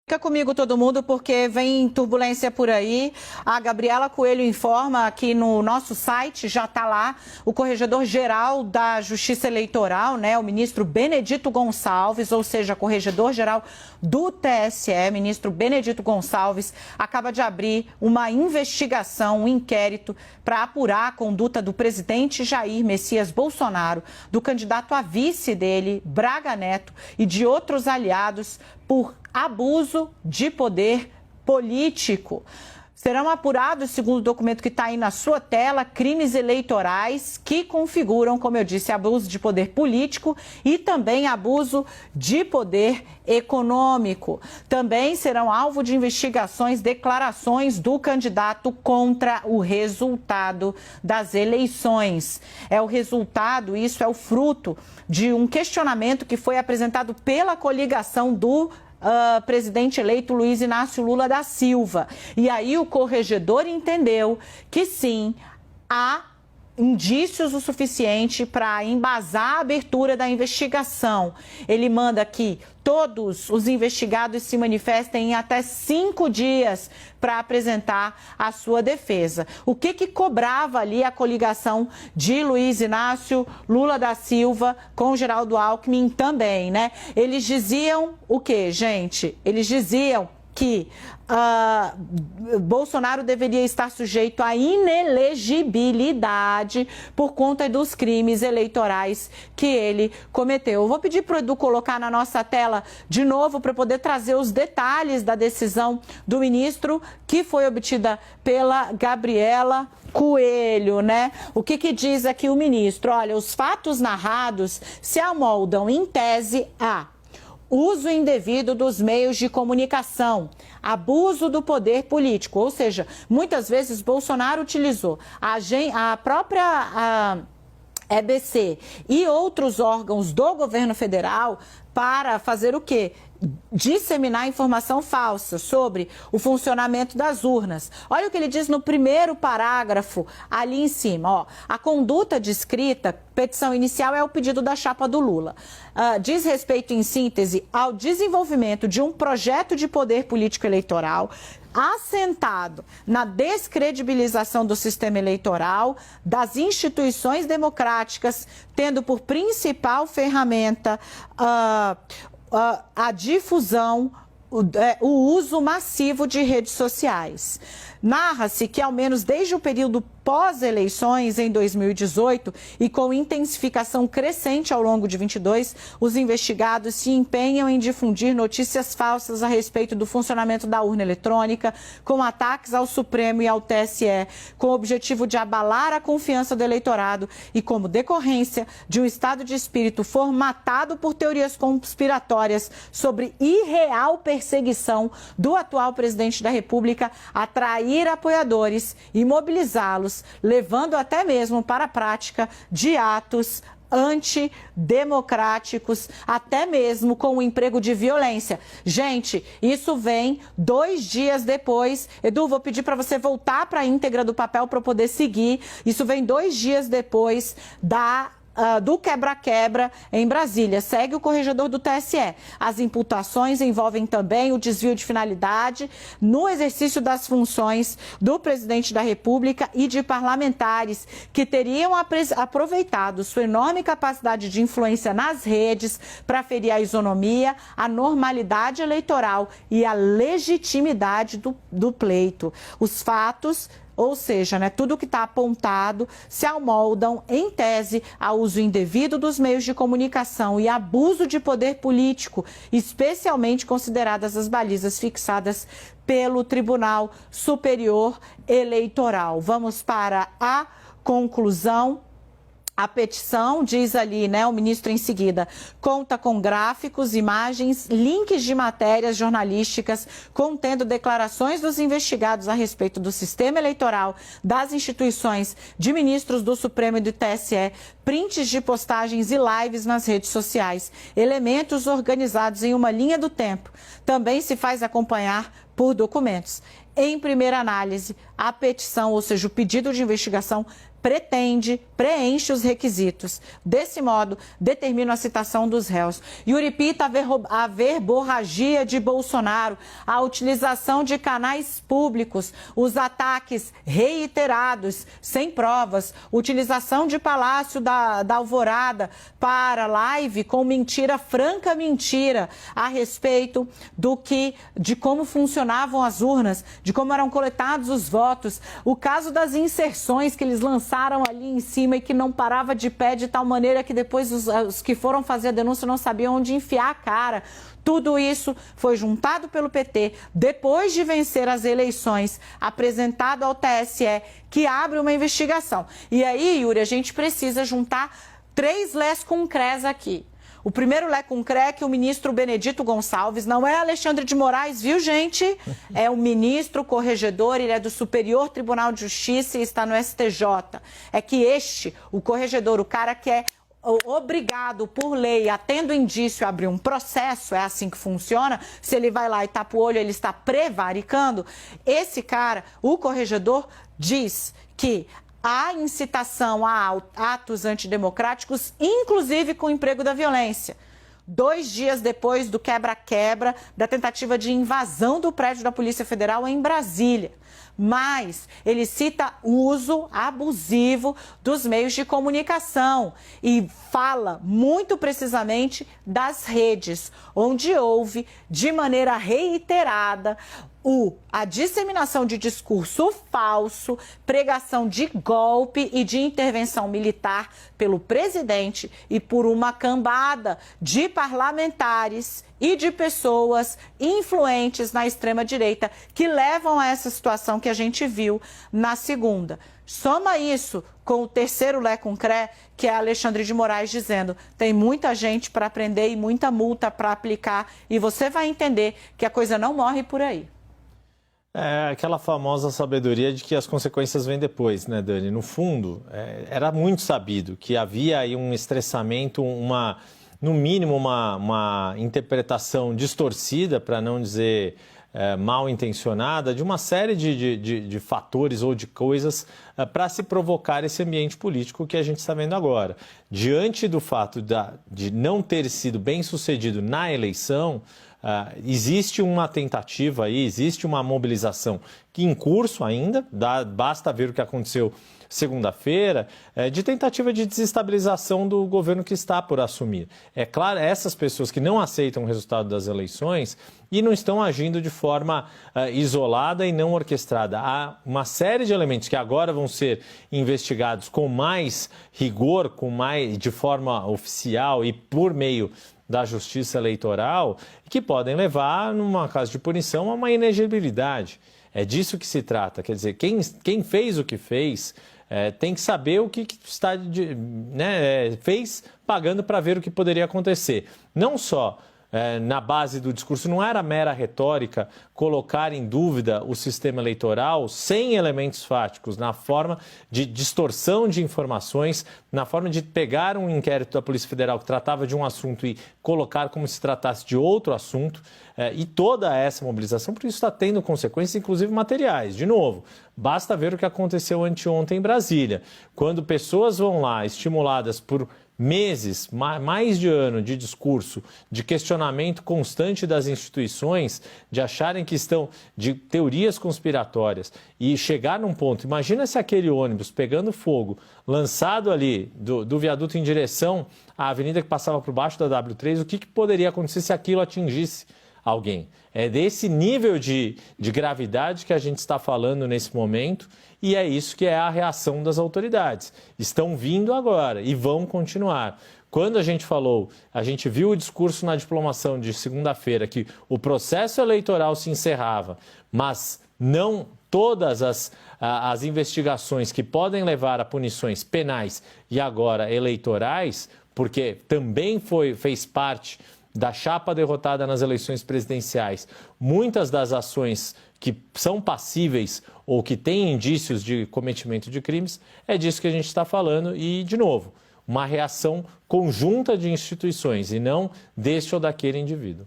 Fica comigo todo mundo, porque vem turbulência por aí. A Gabriela Coelho informa aqui no nosso site, já está lá, o corregedor-geral da Justiça Eleitoral, né, o ministro Benedito Gonçalves, ou seja, corregedor-geral do TSE, ministro Benedito Gonçalves, acaba de abrir uma investigação, um inquérito para apurar a conduta do presidente Jair Messias Bolsonaro, do candidato a vice dele, Braga Neto, e de outros aliados por abuso de poder político. Serão apurados, segundo o documento que está aí na sua tela, crimes eleitorais que configuram, como eu disse, abuso de poder político e também abuso de poder econômico. Também serão alvo de investigações declarações do candidato contra o resultado das eleições. É o resultado, isso é o fruto de um questionamento que foi apresentado pela coligação do presidente eleito Luiz Inácio Lula da Silva. E aí o corregedor entendeu que sim, há indícios o suficiente para embasar a abertura da investigação. Ele manda que todos os investigados se manifestem em até 5 dias para apresentar a sua defesa. O que cobrava ali a coligação de Luiz Inácio Lula da Silva com Geraldo Alckmin também, né? Eles diziam o quê, gente? Eles diziam que Bolsonaro deveria estar sujeito à inelegibilidade por conta dos crimes eleitorais que ele cometeu. Eu vou pedir para o Edu colocar na nossa tela de novo para poder trazer os detalhes da decisão do ministro que foi obtida pela Gabriela Coelho, né? O que diz aqui o ministro? Olha, os fatos narrados se amoldam em tese a uso indevido dos meios de comunicação, abuso do poder político, ou seja, muitas vezes Bolsonaro utilizou a própria EBC e outros órgãos do governo federal para fazer o quê? Disseminar informação falsa sobre o funcionamento das urnas. Olha o que ele diz no primeiro parágrafo, ali em cima. Ó, a conduta descrita, petição inicial, é o pedido da chapa do Lula. Diz respeito, em síntese, ao desenvolvimento de um projeto de poder político eleitoral assentado na descredibilização do sistema eleitoral, das instituições democráticas, tendo por principal ferramenta a difusão, o uso massivo de redes sociais. Narra-se que, ao menos desde o período pós-eleições em 2018 e com intensificação crescente ao longo de 22, os investigados se empenham em difundir notícias falsas a respeito do funcionamento da urna eletrônica, com ataques ao Supremo e ao TSE, com o objetivo de abalar a confiança do eleitorado e como decorrência de um estado de espírito formatado por teorias conspiratórias sobre irreal perseguição do atual presidente da República, atrair apoiadores e mobilizá-los, levando até mesmo para a prática de atos antidemocráticos, até mesmo com o emprego de violência. Gente, isso vem 2 dias depois. Edu, vou pedir para você voltar para a íntegra do papel para eu poder seguir. Isso vem 2 dias depois do quebra-quebra em Brasília. Segue o corregedor do TSE. As imputações envolvem também o desvio de finalidade no exercício das funções do presidente da República e de parlamentares que teriam aproveitado sua enorme capacidade de influência nas redes para ferir a isonomia, a normalidade eleitoral e a legitimidade do pleito. Os fatos, ou seja, né, tudo que está apontado, se amoldam, em tese, ao uso indevido dos meios de comunicação e abuso de poder político, especialmente consideradas as balizas fixadas pelo Tribunal Superior Eleitoral. Vamos para a conclusão. A petição, diz ali, né, o ministro em seguida, conta com gráficos, imagens, links de matérias jornalísticas contendo declarações dos investigados a respeito do sistema eleitoral, das instituições, de ministros do Supremo e do TSE, prints de postagens e lives nas redes sociais, elementos organizados em uma linha do tempo. Também se faz acompanhar por documentos. Em primeira análise, a petição, ou seja, o pedido de investigação, pretende preenche os requisitos. Desse modo, determina a citação dos réus. Yuri Pita, a verborragia de Bolsonaro, a utilização de canais públicos, os ataques reiterados, sem provas, utilização de Palácio da Alvorada para live com mentira, franca mentira, a respeito de como funcionavam as urnas, de como eram coletados os votos, o caso das inserções que eles lançaram ali em cima e que não parava de pé de tal maneira que depois os que foram fazer a denúncia não sabiam onde enfiar a cara. Tudo isso foi juntado pelo PT depois de vencer as eleições, apresentado ao TSE, que abre uma investigação. E aí, Yuri, a gente precisa juntar 3 lés concrés aqui. O primeiro lé concré é que o ministro Benedito Gonçalves, não é Alexandre de Moraes, viu, gente? É o ministro corregedor, ele é do Superior Tribunal de Justiça e está no STJ. É que o corregedor, o cara que é obrigado por lei, tendo indício a abrir um processo, é assim que funciona, se ele vai lá e tapa o olho, ele está prevaricando. Esse cara, o corregedor, diz que há incitação a atos antidemocráticos, inclusive com o emprego da violência. 2 dias depois do quebra-quebra, da tentativa de invasão do prédio da Polícia Federal em Brasília. Mas ele cita o uso abusivo dos meios de comunicação e fala muito precisamente das redes, onde houve, de maneira reiterada, a disseminação de discurso falso, pregação de golpe e de intervenção militar pelo presidente e por uma cambada de parlamentares e de pessoas influentes na extrema-direita que levam a essa situação que a gente viu na segunda. Soma isso com o terceiro lé concré, que é Alexandre de Moraes dizendo: tem muita gente para prender e muita multa para aplicar e você vai entender que a coisa não morre por aí. É aquela famosa sabedoria de que as consequências vêm depois, né, Dani? No fundo, era muito sabido que havia aí um estressamento, no mínimo uma interpretação distorcida, para não dizer mal intencionada, de uma série de fatores ou de coisas para se provocar esse ambiente político que a gente está vendo agora. Diante do fato de não ter sido bem sucedido na eleição, existe uma tentativa aí, existe uma mobilização que em curso ainda, basta ver o que aconteceu segunda-feira, de tentativa de desestabilização do governo que está por assumir. É claro, essas pessoas que não aceitam o resultado das eleições e não estão agindo de forma isolada e não orquestrada. Há uma série de elementos que agora vão ser investigados com mais rigor, de forma oficial e por meio da Justiça Eleitoral, que podem levar, numa caso de punição, a uma inegibilidade. É disso que se trata. Quer dizer, quem fez o que fez tem que saber o que fez, pagando para ver o que poderia acontecer. Não só na base do discurso, não era mera retórica colocar em dúvida o sistema eleitoral sem elementos fáticos, na forma de distorção de informações, na forma de pegar um inquérito da Polícia Federal que tratava de um assunto e colocar como se tratasse de outro assunto, e toda essa mobilização, por isso está tendo consequências, inclusive materiais. De novo, basta ver o que aconteceu anteontem em Brasília, quando pessoas vão lá estimuladas por meses, mais de ano de discurso, de questionamento constante das instituições, de acharem que estão de teorias conspiratórias e chegar num ponto, imagina se aquele ônibus pegando fogo, lançado ali do viaduto em direção à avenida que passava por baixo da W3, o que poderia acontecer se aquilo atingisse alguém? É desse nível de gravidade que a gente está falando nesse momento e é isso que é a reação das autoridades. Estão vindo agora e vão continuar. Quando a gente viu o discurso na diplomação de segunda-feira que o processo eleitoral se encerrava, mas não todas as investigações que podem levar a punições penais e agora eleitorais, porque também fez parte da chapa derrotada nas eleições presidenciais, muitas das ações que são passíveis ou que têm indícios de cometimento de crimes, é disso que a gente está falando e, de novo, uma reação conjunta de instituições e não deste ou daquele indivíduo.